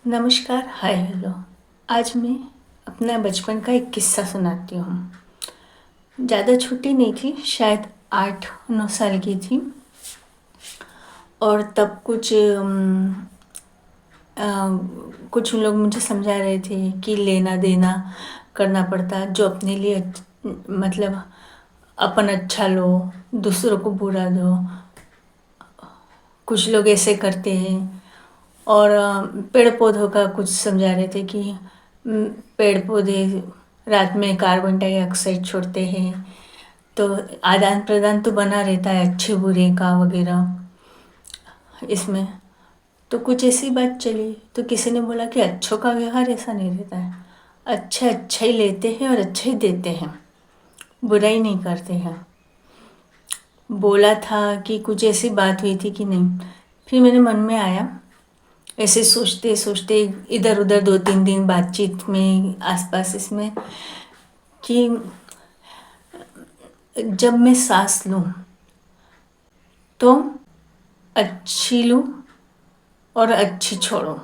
नमस्कार, हाय, हेलो। आज मैं अपना बचपन का एक किस्सा सुनाती हूँ। ज़्यादा छोटी नहीं थी, शायद 8-9 साल की थी। और तब अ, कुछ लोग मुझे समझा रहे थे कि लेना देना करना पड़ता, जो अपने लिए मतलब अपन अच्छा लो, दूसरों को बुरा दो। कुछ लोग ऐसे करते हैं। और पेड़ पौधों का कुछ समझा रहे थे कि पेड़ पौधे रात में कार्बन डाइऑक्साइड छोड़ते हैं, तो आदान प्रदान तो बना रहता है अच्छे बुरे का वगैरह इसमें। तो कुछ ऐसी बात चली तो किसी ने बोला कि अच्छों का व्यवहार ऐसा नहीं रहता है। अच्छे अच्छा ही लेते हैं और अच्छा ही देते हैं, बुराई नहीं करते हैं। बोला था कि कुछ ऐसी बात हुई थी कि नहीं। फिर मेरे मन में आया, ऐसे सोचते सोचते इधर उधर 2-3 दिन बातचीत में आसपास इसमें, कि जब मैं सांस लूँ तो अच्छी लूँ और अच्छी छोड़ूँ।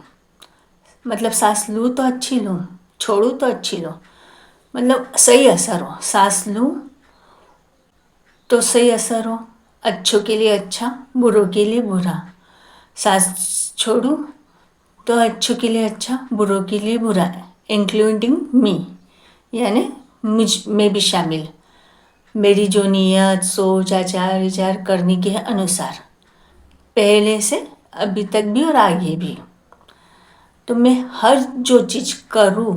मतलब सांस लूँ तो अच्छी लूँ, छोड़ूँ तो अच्छी लूँ। मतलब सही असर हो। सांस लूँ तो सही असर हो, अच्छों के लिए अच्छा, बुरों के लिए बुरा। सांस छोड़ूँ तो अच्छों के लिए अच्छा, बुरों के लिए बुरा, इंक्लूडिंग मी, यानी मैं भी शामिल। मेरी जो नीयत, सोच, आचार विचार करने के अनुसार, पहले से अभी तक भी और आगे भी। तो मैं हर जो चीज़ करूँ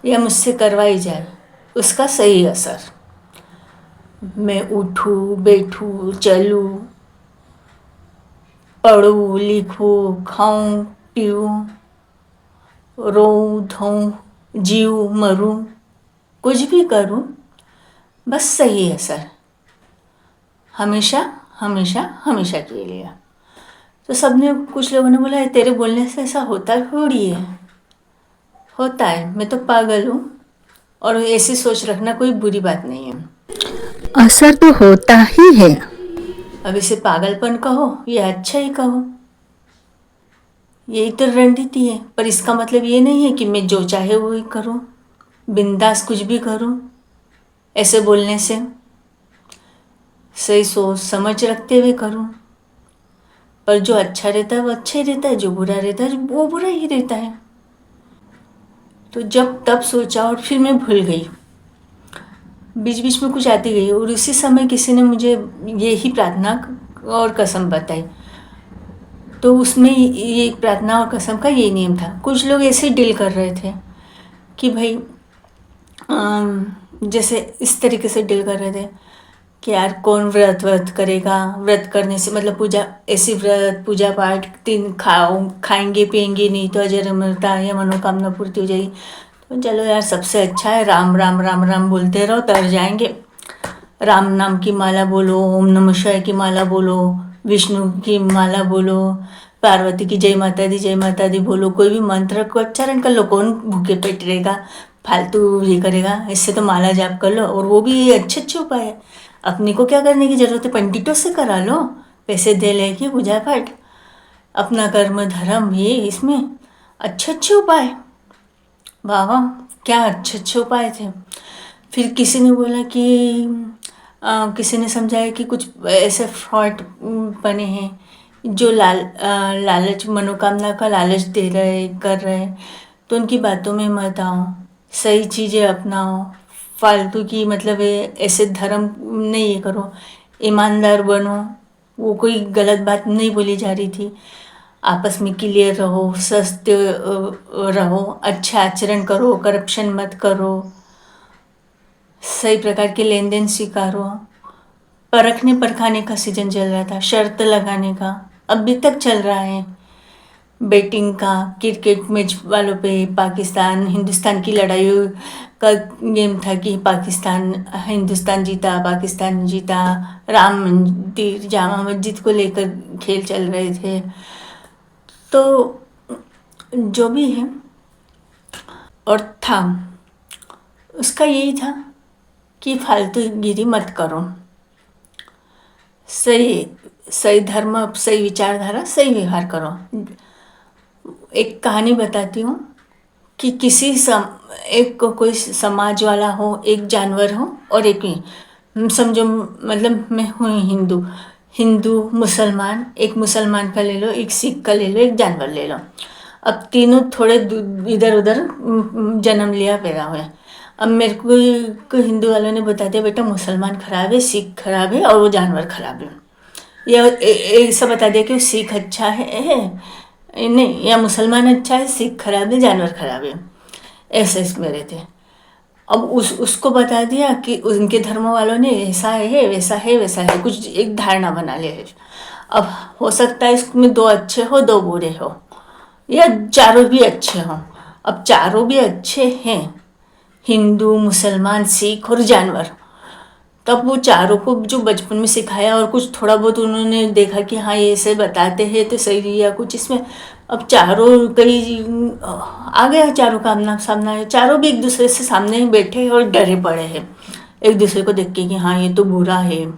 या मुझसे करवाई जाए, उसका सही असर। मैं उठूँ, बैठूँ, चलूँ, पढ़ूँ, लिखूँ, खाऊँ, पीऊँ, रोऊँ, धोऊँ, जीऊँ, मरूँ, कुछ भी करूँ, बस सही असर, हमेशा हमेशा हमेशा के लिए। तो सबने, कुछ लोगों ने बोला तेरे बोलने से ऐसा होता थोड़ी है। होता है, मैं तो पागल हूँ, और ऐसी सोच रखना कोई बुरी बात नहीं है। असर तो होता ही है। अब इसे पागलपन कहो या अच्छा ही कहो, यही तो रणनीति है। पर इसका मतलब ये नहीं है कि मैं जो चाहे वो ही करूँ, बिंदास कुछ भी करूँ। ऐसे बोलने से सही सोच समझ रखते हुए करूँ। पर जो अच्छा रहता है वो अच्छा ही रहता है, जो बुरा रहता है वो बुरा ही रहता है। तो जब तब सोचा और फिर मैं भूल गई, बीच बीच में कुछ आती गई। और उसी समय किसी ने मुझे यही प्रार्थना और कसम बताई। तो उसमें ये प्रार्थना और कसम का ये नियम था। कुछ लोग ऐसे डील कर रहे थे कि भाई जैसे इस तरीके से डील कर रहे थे कि यार कौन व्रत व्रत करेगा, व्रत करने से मतलब पूजा, ऐसी व्रत पूजा पाठ 3 खाएंगे पिएंगे नहीं तो अजर अमरता या मनोकामना पूर्ति हो जाएगी। तो चलो यार, सबसे अच्छा है राम राम राम राम बोलते रहो, तर जाएंगे। राम नाम की माला बोलो, ओम नमः शिवाय की माला बोलो, विष्णु की माला बोलो, पार्वती की जय माता दी बोलो। कोई भी मंत्र को उच्चारण कर लो, कौन भूखे पेट रहेगा, फालतू ये करेगा। इससे तो माला जाप कर लो, और वो भी अच्छे अच्छे उपाय है। अपने को क्या करने की जरूरत है, पंडितों से करा लो, पैसे दे लेके पूजा पाठ, अपना कर्म धर्म ये इसमें अच्छे अच्छे उपाय। वाह वाह, क्या अच्छे अच्छे उपाय थे। फिर किसी ने बोला कि किसी ने समझाया कि कुछ ऐसे फ्रॉड बने हैं जो लालच, मनोकामना का लालच दे रहे कर रहे। तो उनकी बातों में मत आओ, सही चीज़ें अपनाओ, फालतू की मतलब ऐसे धर्म नहीं ये करो, ईमानदार बनो। वो कोई गलत बात नहीं बोली जा रही थी। आपस में क्लियर रहो, सत्य रहो, अच्छा आचरण करो, करप्शन मत करो, सही प्रकार के लेन देन स्वीकारो। परखने परखाने का सीजन चल रहा था, शर्त लगाने का, अभी तक चल रहा है। बेटिंग का, क्रिकेट मैच वालों पे, पाकिस्तान हिंदुस्तान की लड़ाई का गेम था कि हिंदुस्तान जीता, पाकिस्तान जीता। राम मंदिर, जामा मस्जिद को लेकर खेल चल रहे थे। तो जो भी है और था, उसका यही था कि फालतू गिरी मत करो। सही सही धर्म, सही विचारधारा, सही व्यवहार करो। एक कहानी बताती हूँ कि एक कोई समाज वाला हो, एक जानवर हो और एक समझो, मतलब मैं हूँ हिंदू, मुसलमान, एक मुसलमान का ले लो, एक सिख का ले लो, एक जानवर ले लो। अब तीनों थोड़े इधर उधर जन्म लिया, पैदा हुए। अब मेरे को हिंदू वालों ने बता दिया, बेटा मुसलमान खराब है, सिख खराब है और वो जानवर खराब है। या ऐसा बता दिया कि सिख अच्छा है नहीं, या मुसलमान अच्छा है, सिख खराब है, जानवर खराब है। ऐसे मेरे थे। अब उसको बता दिया कि उनके धर्म वालों ने ऐसा है, वैसा है, वैसा है, कुछ एक धारणा बना लिया है। अब हो सकता है इसमें दो अच्छे हो, दो बुरे हो, या चारों भी अच्छे हों। अब चारों भी अच्छे हैं, हिंदू, मुसलमान, सिख और जानवर। तब वो चारों को जो बचपन में सिखाया और कुछ थोड़ा बहुत उन्होंने देखा कि हाँ ये ऐसे बताते हैं तो सही, या कुछ इसमें। अब चारों कई आ गया, चारों का आमना सामना है, चारों भी एक दूसरे से सामने ही बैठे और डरे पड़े हैं एक दूसरे को देख के कि हाँ ये तो बुरा है,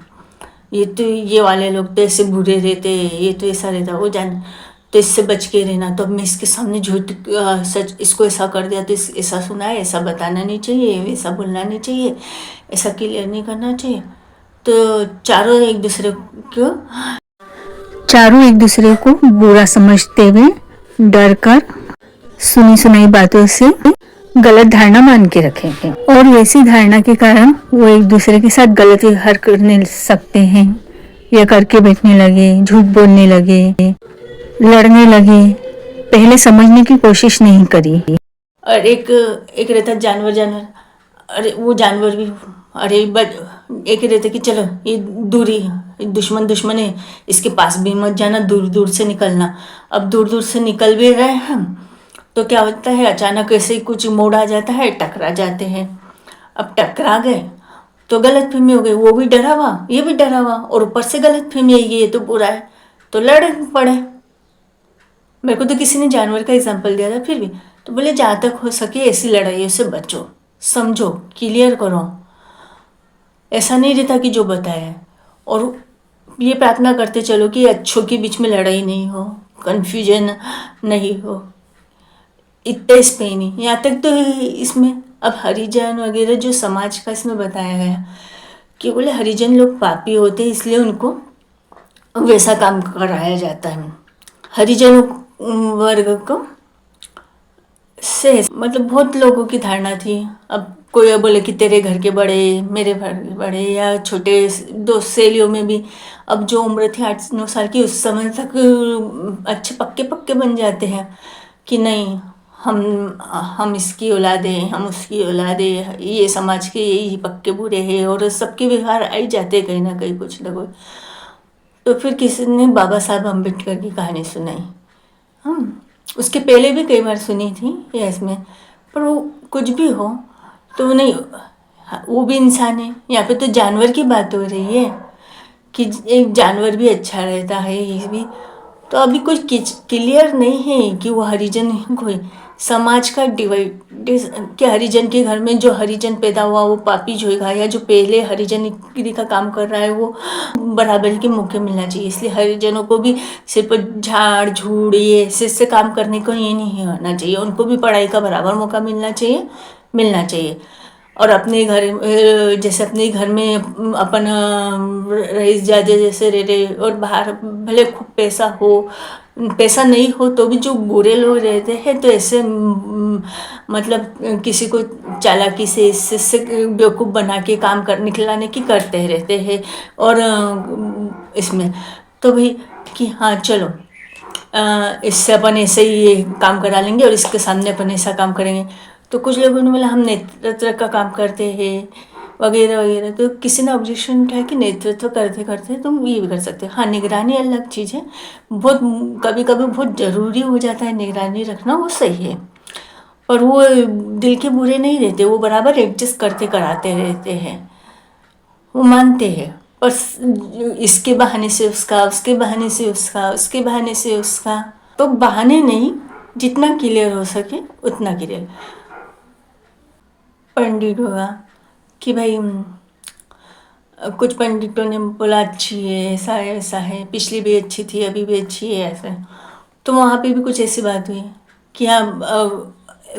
ये तो ये वाले लोग तो ऐसे बुरे रहते, ये तो ऐसा रहता, वो जान, तो इससे बच के रहना। तो अब मैं इसके सामने झूठ सच, इसको ऐसा कर दिया तो ऐसा सुना है, ऐसा बताना नहीं चाहिए, वैसा बोलना नहीं चाहिए, ऐसा क्लियर नहीं करना चाहिए। तो चारों एक दूसरे को बुरा समझते हुए डर कर सुनी सुनाई बातों से गलत धारणा मान के रखे हैं, और वैसी धारणा के कारण वो एक दूसरे के साथ गलत व्यवहार करने सकते हैं, या करके बैठने लगे, झूठ बोलने लगे, लड़ने लगे, पहले समझने की कोशिश नहीं करी। और एक रहता जानवर, अरे वो जानवर भी, अरे एक रहता कि चलो ये दूरी, दुश्मन है, इसके पास भी मत जाना, दूर दूर से निकलना। अब दूर दूर से निकल भी रहे हम तो क्या होता है, अचानक ऐसे ही कुछ मोड़ आ जाता है, टकरा जाते हैं। अब टकरा गए तो गलत फहमी हो गई, वो भी डरा हुआ, ये भी डरा हुआ, और ऊपर से गलत फहमी आई, ये तो बुरा है, तो लड़ पड़े। मेरे को तो किसी ने जानवर का एग्जाम्पल दिया था, फिर भी तो बोले जहाँ तक हो सके ऐसी लड़ाइयों से बचो, समझो, क्लियर करो। ऐसा नहीं रहता कि जो बताया है, और ये प्रार्थना करते चलो कि अच्छों के बीच में लड़ाई नहीं हो, कन्फ्यूजन नहीं हो, इतने इस पे ही नहीं। यहाँ तक तो इसमें अब हरिजन वगैरह जो समाज का इसमें बताया गया कि बोले हरिजन लोग पापी होते हैं, इसलिए उनको वैसा काम कराया जाता है। हरिजन वर्ग को से मतलब बहुत लोगों की धारणा थी। अब कोई बोले कि तेरे घर के बड़े, मेरे घर के बड़े, या छोटे दो सहेलियों में भी अब जो उम्र थी 8-9 साल की, उस समय तक अच्छे पक्के पक्के बन जाते हैं कि नहीं, हम इसकी औलाद हैं, हम उसकी औलाद है, ये समाज के यही पक्के बुरे हैं, और सबके व्यवहार आ ही जाते हैं कहीं ना कहीं, कुछ ना कुछ। तो फिर किसी ने बाबा साहब अम्बेडकर की कहानी सुनाई। हम उसके पहले भी कई बार सुनी थी या इसमें, पर वो कुछ भी हो तो वो नहीं, वो भी इंसान है। यहाँ पे तो जानवर की बात हो रही है कि एक जानवर भी अच्छा रहता है, ये भी तो अभी कुछ क्लियर नहीं है कि वो हरिजन कोई समाज का डिवाइड कि हरिजन के घर में जो हरिजन पैदा हुआ वो पापी होएगा, या जो पहले हरिजन गिरी का काम कर रहा है वो बराबरी के मौके मिलना चाहिए। इसलिए हरिजनों को भी सिर्फ झाड़ झूड़ ये ऐसे काम करने को ये नहीं होना चाहिए, उनको भी पढ़ाई का बराबर मौका मिलना चाहिए। और अपने घर जैसे अपने घर में अपन रईस जादे जैसे रह रहे, और बाहर भले खूब पैसा हो, पैसा नहीं हो तो भी जो बुरे लोग रहते हैं तो ऐसे मतलब किसी को चालाकी से इससे बेवकूफ़ बना के काम कर निकलाने की करते रहते हैं। और इसमें तो भाई कि हाँ चलो इससे अपन ऐसे ही ये काम करा लेंगे और इसके सामने अपन ऐसा काम करेंगे। तो कुछ लोगों ने बोला हम नेतृत्व का काम करते हैं वगैरह वगैरह। तो किसी ने ऑब्जेक्शन उठाया कि नेतृत्व करते करते तुम ये भी कर सकते हो। हाँ, निगरानी अलग चीज़ है, बहुत कभी कभी बहुत ज़रूरी हो जाता है निगरानी रखना, वो सही है, पर वो दिल के बुरे नहीं रहते, वो बराबर एडजस्ट करते कराते रहते हैं, वो मानते हैं। पर इसके बहाने से उसका, उसके बहाने से उसका, उसके बहाने से उसका, तो बहाने नहीं, जितना क्लियर हो सके उतना क्लियर। पंडित होगा कि भाई कुछ पंडितों ने बोला अच्छी है, ऐसा है, पिछली भी अच्छी थी, अभी भी अच्छी है, ऐसा। तो वहाँ पे भी कुछ ऐसी बात हुई कि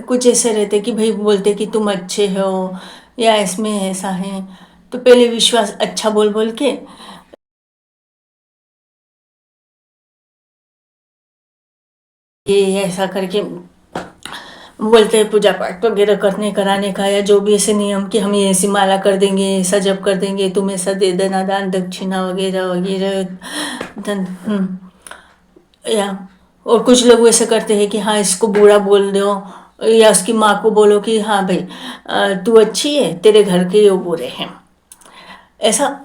कुछ ऐसे रहते कि भाई बोलते कि तुम अच्छे हो या इसमें ऐसा है, तो पहले विश्वास अच्छा बोल बोल के ये ऐसा करके बोलते हैं पूजा पाठ वगैरह करने कराने का, या जो भी ऐसे नियम कि हम ये ऐसी माला कर देंगे, ऐसा जप कर देंगे, तुम ऐसा दे देना दान दक्षिणा वगैरह वगैरह। या और कुछ लोग ऐसे करते हैं कि हाँ इसको बुरा बोल दो, या उसकी माँ को बोलो कि हाँ भाई तू अच्छी है, तेरे घर के ये बुरे हैं, ऐसा।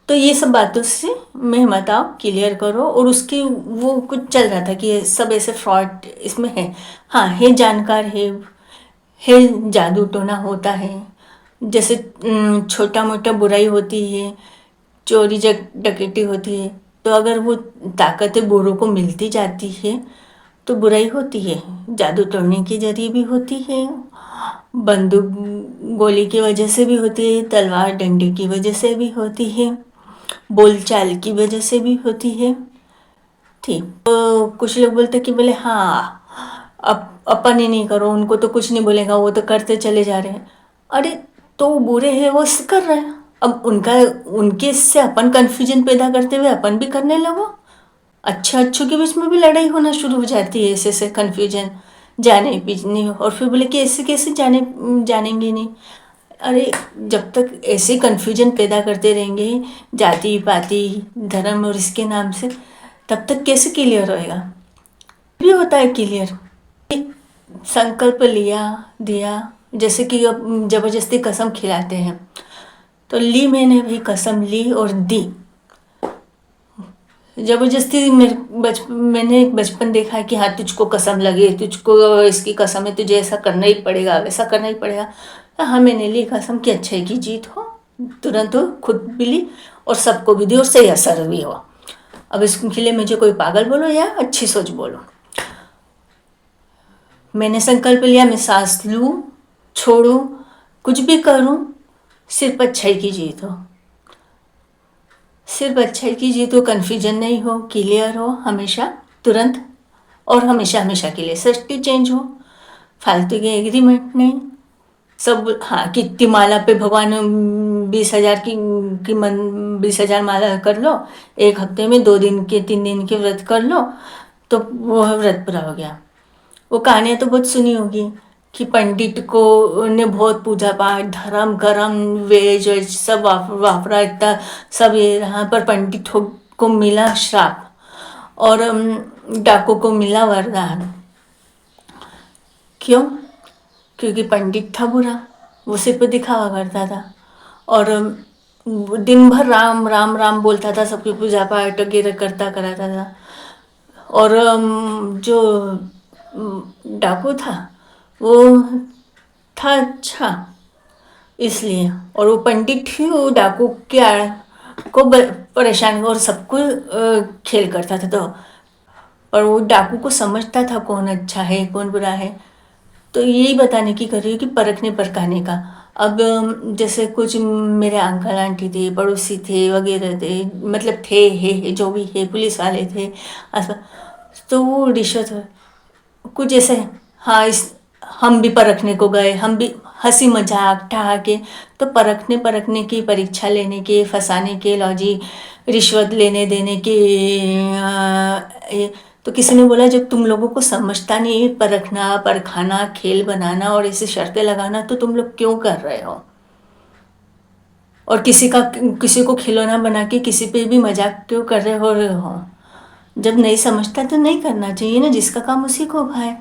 तो ये सब बातों से मैं बताओ क्लियर करो। और उसकी वो कुछ चल रहा था कि ये सब ऐसे फ्रॉड इसमें है। हाँ है, जानकार है, जादू टोना होता है, जैसे छोटा मोटा बुराई होती है, चोरी डकैती होती है, तो अगर वो ताकतें बुरों को मिलती जाती है तो बुराई होती है। जादू टोने के जरिए भी होती है, बंदूक गोली की वजह से भी होती है, तलवार डंडे की वजह से भी होती है, बोलचाल की वजह से भी होती है। ठीक, तो कुछ लोग बोलते कि बोले हाँ अपन ही नहीं करो, उनको तो कुछ नहीं बोलेगा, वो तो करते चले जा रहे हैं। अरे तो वो बुरे हैं, वो कर रहे हैं, अब उनका उनके से अपन कन्फ्यूजन पैदा करते हुए अपन भी करने लगो। अच्छे अच्छों के बीच में भी लड़ाई होना शुरू हो जाती है, ऐसे कन्फ्यूजन जाने पीछने, और फिर बोले कि ऐसे कैसे जानेंगे नहीं। अरे जब तक ऐसे कन्फ्यूजन पैदा करते रहेंगे जाति पाति धर्म और इसके नाम से, तब तक कैसे क्लियर होएगा। भी होता है क्लियर, संकल्प लिया दिया, जैसे कि अब जबरदस्ती कसम खिलाते हैं, तो ली मैंने भी कसम ली और दी जबरदस्ती। मैंने एक बचपन देखा है कि हाँ तुझको कसम लगे, तुझको इसकी कसम है, तुझे ऐसा करना ही पड़ेगा, वैसा करना ही पड़ेगा। तो हाँ मैंने ली कसम कि अच्छे की जीत हो, तुरंत हो, खुद भी ली और सबको भी दी और सही असर भी हो। अब इसके लिए मुझे कोई पागल बोलो या अच्छी सोच बोलो, मैंने संकल्प लिया, मैं सांस लूँ छोड़ूँ कुछ भी करूँ, सिर्फ अच्छाई की जीत हो, सिर्फ अच्छाई की जीत हो, कन्फ्यूजन नहीं हो, क्लियर हो हमेशा, तुरंत, और हमेशा हमेशा के लिए सृष्टि चेंज हो, फालतू के एग्रीमेंट नहीं सब। हाँ कितनी माला पे भगवान 20,000 की मन 20,000 माला कर लो, एक हफ्ते में 2 दिन के 3 दिन के व्रत कर लो, तो वो व्रत पूरा हो गया। वो कहानियाँ तो बहुत सुनी होगी कि पंडित को ने बहुत पूजा पाठ धर्म करम वेज वेज सब वापरा इतना सब ये रहा, पर पंडित को मिला श्राप और डाकू को मिला वरदान। क्यों? क्योंकि पंडित था बुरा, वो सिर्फ दिखावा करता था और दिन भर राम राम राम बोलता था, सबकी पूजा पाठ वगैरह करता कराता था। और जो डाकू था वो था अच्छा इसलिए, और वो पंडित ही वो डाकू के को परेशान और सबको खेल करता था। तो और वो डाकू को समझता था कौन अच्छा है कौन बुरा है। तो यही बताने की कर रही हूँ कि परखने परखाने का। अब जैसे कुछ मेरे अंकल आंटी थे, पड़ोसी थे वगैरह थे, मतलब थे है जो भी है, पुलिस वाले थे आसपास, तो वो रिश्वत कुछ ऐसे। हाँ इस हम भी परखने को गए, हम भी हंसी मजाक ठहाके, तो परखने परखने की परीक्षा लेने के फंसाने के लॉजी रिश्वत लेने देने के तो किसी ने बोला जब तुम लोगों को समझता नहीं है परखना परखाना खेल बनाना और ऐसी शर्तें लगाना, तो तुम लोग क्यों कर रहे हो, और किसी को खिलौना बना के किसी पे भी मजाक क्यों कर रहे हो। जब नहीं समझता तो नहीं करना चाहिए ना, जिसका काम उसी को भाई,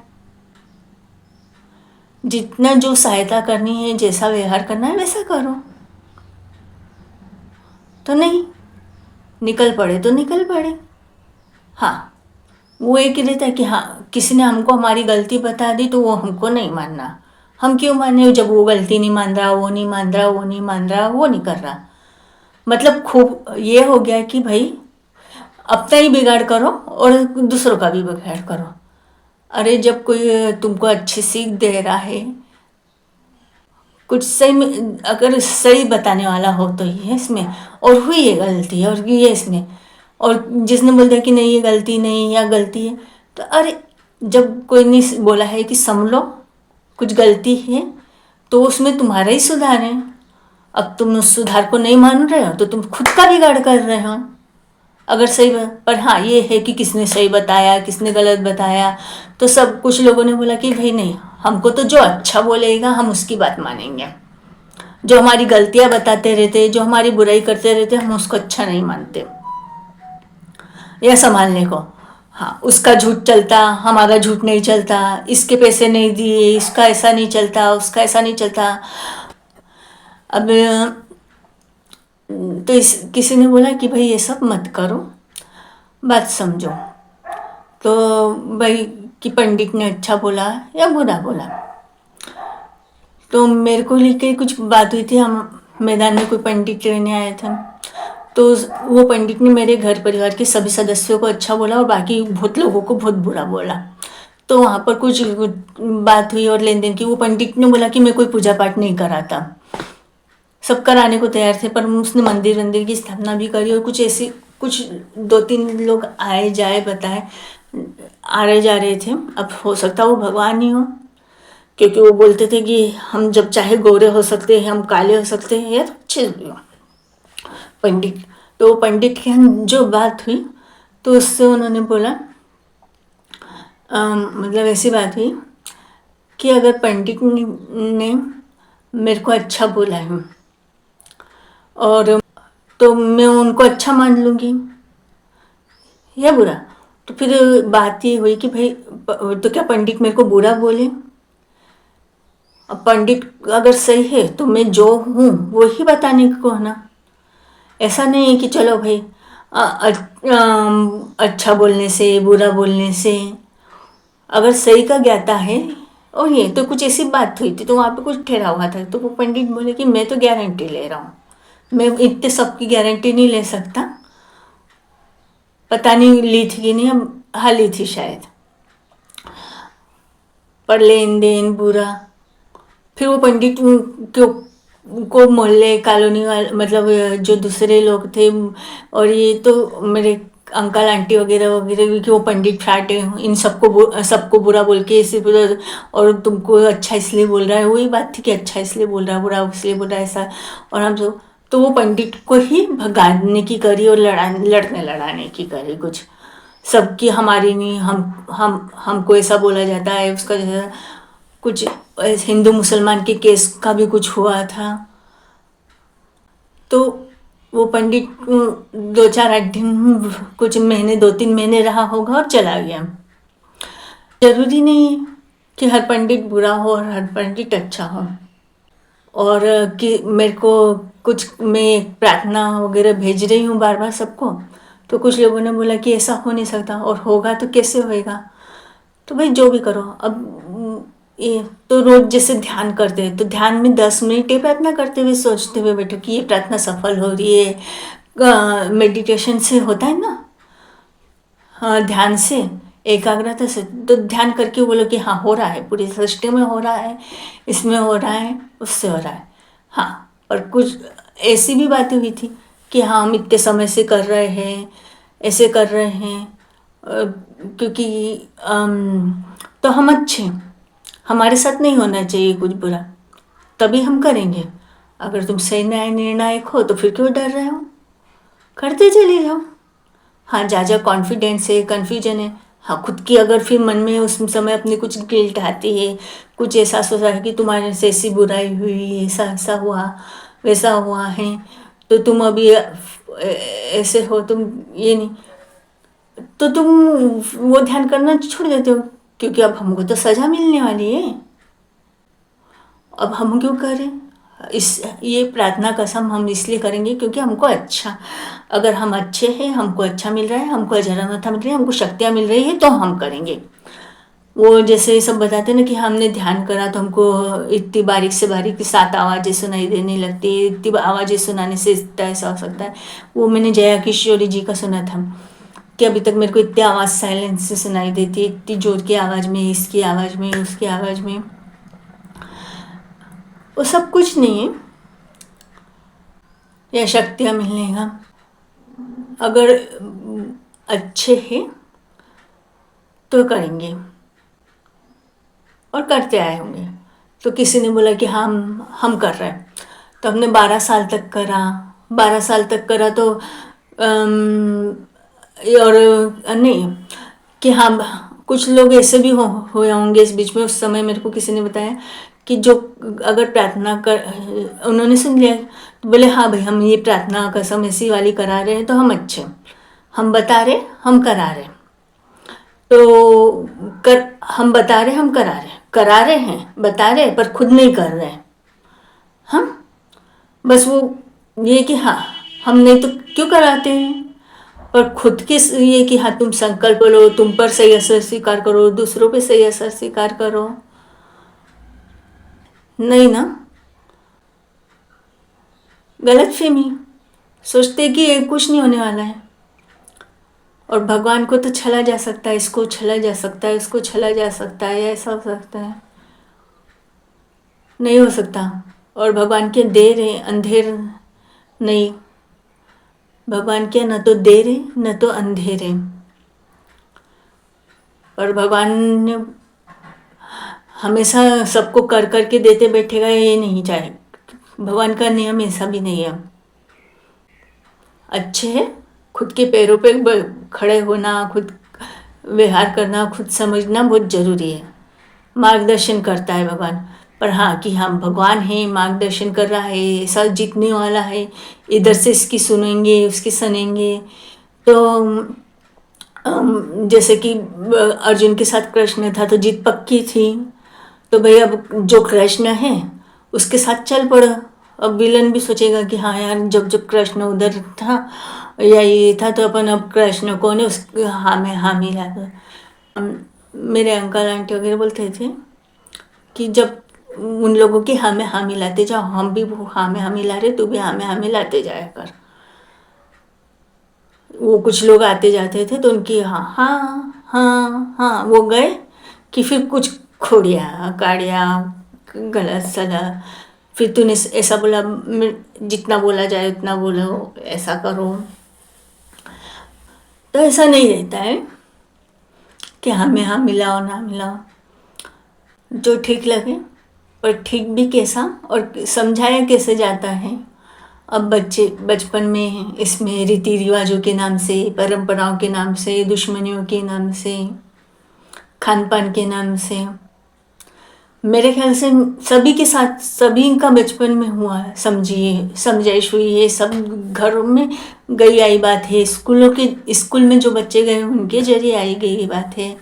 जितना जो सहायता करनी है जैसा व्यवहार करना है वैसा करो। तो नहीं निकल पड़े तो निकल पड़े। हाँ वो एक रहता है कि हाँ किसी ने हमको हमारी गलती बता दी तो वो हमको नहीं मानना, हम क्यों माने जब वो गलती नहीं मान रहा, वो नहीं मान रहा, वो नहीं मान रहा, वो नहीं कर रहा। मतलब खूब ये हो गया कि भाई अपना ही बिगाड़ करो और दूसरों का भी बिगाड़ करो। अरे जब कोई तुमको अच्छी सीख दे रहा है, कुछ सही में अगर सही बताने वाला हो तो ये इसमें, और हुई ये गलती और ये इसमें, और जिसने बोल दिया कि नहीं ये गलती नहीं या गलती है, तो अरे जब कोई ने बोला है कि समझ लो कुछ गलती है तो उसमें तुम्हारा ही सुधार है। अब तुम उस सुधार को नहीं मान रहे हो तो तुम खुद का बिगाड़ कर रहे हो। अगर सही पर हाँ ये है कि किसने सही बताया किसने गलत बताया, तो सब कुछ लोगों ने बोला कि भाई नहीं, हमको तो जो अच्छा बोलेगा हम उसकी बात मानेंगे, जो हमारी गलतियां बताते रहते, जो हमारी बुराई करते रहते, हम उसको अच्छा नहीं मानते। या संभालने को, हाँ उसका झूठ चलता हमारा झूठ नहीं चलता, इसके पैसे नहीं दिए इसका ऐसा नहीं चलता, उसका ऐसा नहीं चलता। अब तो किसी ने बोला कि भाई ये सब मत करो, बात समझो। तो भाई कि पंडित ने अच्छा बोला या बुरा बोला, तो मेरे को लेके कुछ बात हुई थी। हम मैदान में कोई पंडित रहने आए थे, तो वो पंडित ने मेरे घर परिवार के सभी सदस्यों को अच्छा बोला और बाकी बहुत लोगों को बहुत बुरा बोला। तो वहाँ पर कुछ बात हुई और लेन देन की। वो पंडित ने बोला कि मैं कोई पूजा पाठ नहीं कराता, सब कराने को तैयार थे, पर उसने मंदिर की स्थापना भी करी और कुछ ऐसी कुछ 2-3 लोग आए जाए बताए आ रहे जा रहे थे। अब हो सकता वो भगवान ही हो, क्योंकि वो बोलते थे कि हम जब चाहे गोरे हो सकते हैं, हम काले हो सकते हैं, यार अच्छे पंडित। तो पंडित की जो बात हुई तो उससे उन्होंने बोला मतलब ऐसी बात हुई कि अगर पंडित ने मेरे को अच्छा बोला है और तो मैं उनको अच्छा मान लूँगी या बुरा। तो फिर बात ये हुई कि भाई तो क्या पंडित मेरे को बुरा बोले? अब पंडित अगर सही है तो मैं जो हूँ वो ही बताने को है ना। ऐसा नहीं है कि चलो भाई अच्छा बोलने से बुरा बोलने से, अगर सही का ज्ञाता है। और ये तो कुछ ऐसी बात हुई थी तो वहाँ पे कुछ ठहरा हुआ था, तो वो पंडित बोले कि मैं तो गारंटी ले रहा हूँ, मैं इतने सबकी गारंटी नहीं ले सकता। पता नहीं ली थी कि नहीं, अब हाँ ली थी शायद। पर लेन देन बुरा, फिर वो पंडित को मोहल्ले कॉलोनी वाले मतलब जो दूसरे लोग थे और ये तो मेरे अंकल आंटी वगैरह वगैरह भी कि वो पंडित फ्राट है, इन सबको बुरा बोल के सिर्फ, और तुमको अच्छा इसलिए बोल रहा है। वही बात थी कि अच्छा इसलिए बोल रहा है बुरा इसलिए बोल रहा है ऐसा। और हम सब तो वो पंडित को ही भगाने की करी और लड़ने लड़ाने की करी कुछ। सबकी हमारी नहीं, हम हमको ऐसा बोला जाता है उसका जैसा कुछ। हिंदू मुसलमान के केस का भी कुछ हुआ था। तो वो पंडित 2-4-8 दिन कुछ महीने 2-3 महीने रहा होगा और चला गया। जरूरी नहीं है कि हर पंडित बुरा हो और हर पंडित अच्छा हो। और कि मेरे को कुछ मैं प्रार्थना वगैरह भेज रही हूँ बार बार सबको, तो कुछ लोगों ने बोला कि ऐसा हो नहीं सकता, और होगा तो कैसे होएगा। तो भाई जो भी करो। अब ये तो रोज जैसे ध्यान करते हैं तो ध्यान में 10 मिनट ये प्रार्थना करते हुए सोचते हुए बैठो कि ये प्रार्थना सफल हो रही है। मेडिटेशन से होता है ना, हाँ ध्यान से एकाग्रता से, तो ध्यान करके बोलो कि हाँ हो रहा है, पूरी सृष्टि में हो रहा है, इसमें हो रहा है, उससे हो रहा है। हाँ पर कुछ ऐसी भी बातें हुई थी कि हाँ हम इतने समय से कर रहे हैं, ऐसे कर रहे हैं, क्योंकि तो हम अच्छे, हमारे साथ नहीं होना चाहिए कुछ बुरा, तभी हम करेंगे। अगर तुम सही न्याय निर्णायक हो तो फिर क्यों डर रहे हो, करते चले जाओ। हाँ जा जा कॉन्फिडेंस है, कन्फ्यूजन है, हाँ खुद की अगर फिर मन में उस समय अपनी कुछ गिल्ट आती है, कुछ ऐसा सोचा है कि तुम्हारे से ऐसी बुराई हुई, ऐसा ऐसा हुआ वैसा हुआ है, तो तुम अभी ऐसे हो, तुम ये नहीं, तो तुम वो ध्यान करना छोड़ देते हो, क्योंकि अब हमको तो सज़ा मिलने वाली है, अब हम क्यों करें। इस ये प्रार्थना कसम हम इसलिए करेंगे क्योंकि हमको अच्छा, अगर हम अच्छे हैं, हमको अच्छा मिल रहा है, हमको अजरमता मिल रही है, हमको शक्तियाँ मिल रही है, तो हम करेंगे। वो जैसे सब बताते हैं ना कि हमने ध्यान करा तो हमको इतनी बारीक से बारीक 7 आवाज़ें सुनाई देने लगती है, इतनी आवाज़ें सुनाने से इतना ऐसा हो सकता है। वो मैंने जया किशोरी जी का सुना था कि अभी तक मेरे को इतनी आवाज़ साइलेंस से सुनाई देती है, इतनी जोर की आवाज़ में, इसकी आवाज़ में, उसकी आवाज़ में। वो सब कुछ नहीं है, यह शक्तियाँ मिलने का। अगर अच्छे हैं तो करेंगे, और करते आए होंगे। तो किसी ने बोला कि हम कर रहे हैं, तो हमने 12 साल तक करा। 12 साल तक करा तो और नहीं कि हाँ, कुछ लोग ऐसे भी हुए होंगे इस बीच में। उस समय मेरे को किसी ने बताया कि जो अगर प्रार्थना कर, उन्होंने सुन लिया तो बोले हाँ भाई, हम ये प्रार्थना कसम ऐसी वाली करा रहे हैं तो हम अच्छे, हम बता रहे हम करा रहे, तो हम बता रहे हम करा रहे हैं, बता रहे पर खुद नहीं कर रहे हैं हम। बस वो ये कि हाँ, हम नहीं तो क्यों कराते हैं, पर खुद के ये कि हाँ तुम संकल्प लो, तुम पर सही असर स्वीकार करो, दूसरों पे सही असर स्वीकार करो, नहीं ना। गलत फहमी, सोचते कि ये कुछ नहीं होने वाला है, और भगवान को तो छला जा सकता है, इसको छला जा सकता है, इसको छला जा सकता है, ऐसा हो सकता है, नहीं हो सकता। और भगवान के देर है अंधेर नहीं, भगवान के न तो देर है न तो अंधेर है। और भगवान ने हमेशा सबको कर करके देते बैठेगा ये नहीं चाहे, भगवान का नियम ऐसा भी नहीं है। अच्छे है खुद के पैरों पे खड़े होना, खुद व्यवहार करना, खुद समझना बहुत ज़रूरी है। मार्गदर्शन करता है भगवान, पर हाँ कि हम भगवान हैं, मार्गदर्शन कर रहा है, ऐसा जीतने वाला है, इधर से इसकी सुनेंगे उसकी सुनेंगे। तो जैसे कि अर्जुन के साथ कृष्ण था तो जीत पक्की थी, तो भाई अब जो कृष्ण है उसके साथ चल पड़ो। अब विलन भी सोचेगा कि हाँ यार, जब कृष्ण उधर था या ये था तो अपन अब कृष्ण कौन है, उस हाँ में हाँ मिला दो। मेरे अंकल आंटी वगैरह बोलते थे कि जब उन लोगों की हाँ में हाँ मिलाते जाओ, हम भी वो हाँ में हाँ मिला रहे, तू भी हाँ में हाँ मिलाते जाया कर। वो कुछ लोग आते जाते थे तो उनकी हाँ हाँ हाँ हाँ वो गए कि फिर कुछ खोड़िया काड़िया गलत सला, फिर तूने ऐसा बोला, जितना बोला जाए उतना बोलो, ऐसा करो। तो ऐसा नहीं रहता है कि हमें हाँ मिलाओ ना मिलाओ, जो ठीक लगे। और ठीक भी कैसा और समझाया कैसे जाता है। अब बच्चे बचपन में इसमें रीति रिवाजों के नाम से, परंपराओं के नाम से, दुश्मनियों के नाम से, खान पान के नाम से, मेरे ख्याल से सभी के साथ, सभी का बचपन में हुआ है, समझिए समझाइश हुई है, सब घरों में गई आई बात है, स्कूल में जो बच्चे गए उनके जरिए आई गई बात है,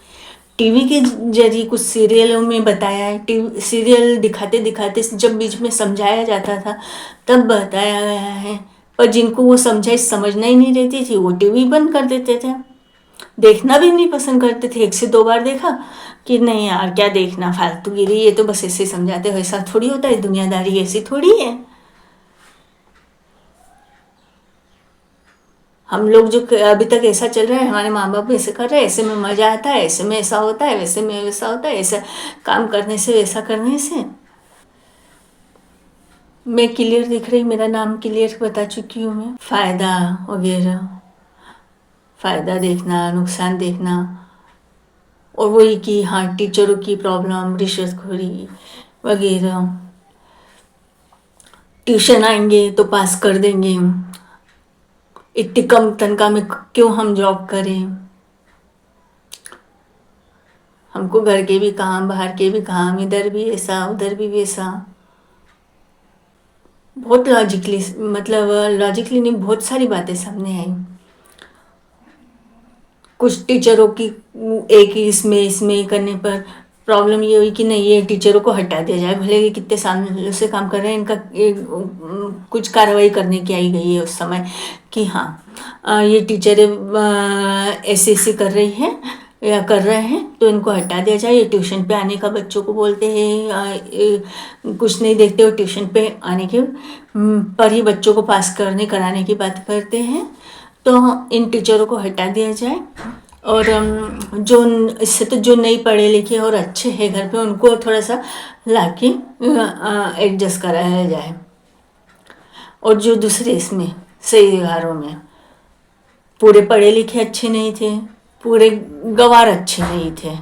टीवी के जरिए कुछ सीरियलों में बताया है, टीवी सीरियल दिखाते दिखाते जब बीच में समझाया जाता था तब बताया गया है। पर जिनको वो समझना ही नहीं रहती थी वो टीवी बंद कर देते थे, देखना भी नहीं पसंद करते थे। 1 से 2 बार देखा कि नहीं यार क्या देखना, फालतूगिरी, ये तो बस ऐसे समझाते हो, ऐसा थोड़ी होता है, दुनियादारी ऐसी थोड़ी है। हम लोग जो अभी तक ऐसा चल रहा है, हमारे माँ बाप ऐसे कर रहे हैं, ऐसे में मज़ा आता है, ऐसे में ऐसा होता है, वैसे में वैसा होता है, ऐसा काम करने से वैसा करने से। मैं क्लियर दिख रही, मेरा नाम क्लियर बता चुकी हूँ मैं, फ़ायदा वगैरह, फ़ायदा देखना, नुकसान देखना, और वही कि हाँ टीचरों की प्रॉब्लम, रिश्वतखोरी वगैरह। ट्यूशन आएंगे तो पास कर देंगे, इतनी कम तनख्वाह में क्यों हम जॉब करें, हमको घर के भी काम, बाहर के भी काम, इधर भी ऐसा उधर भी वैसा। बहुत लॉजिकली, मतलब लॉजिकली नहीं, बहुत सारी बातें सामने आई। कुछ टीचरों की एक ही इसमें करने पर प्रॉब्लम ये हुई कि नहीं, ये टीचरों को हटा दिया जाए, भले ही कितने साल से काम कर रहे हैं, इनका कुछ कार्रवाई करने की आई गई है उस समय कि हाँ ये टीचर ऐसे कर रही है या कर रहे हैं तो इनको हटा दिया जाए। ये ट्यूशन पे आने का बच्चों को बोलते हैं, कुछ नहीं देखते हो, ट्यूशन पे आने के पर ही बच्चों को पास कराने की बात करते हैं, तो इन टीचरों को हटा दिया जाए। और जो इससे तो जो नहीं पढ़े लिखे और अच्छे हैं घर पे, उनको थोड़ा सा लाके एडजस्ट कराया जाए। और जो दूसरे इसमें सही घरों में पूरे पढ़े लिखे अच्छे नहीं थे, पूरे गंवार अच्छे नहीं थे,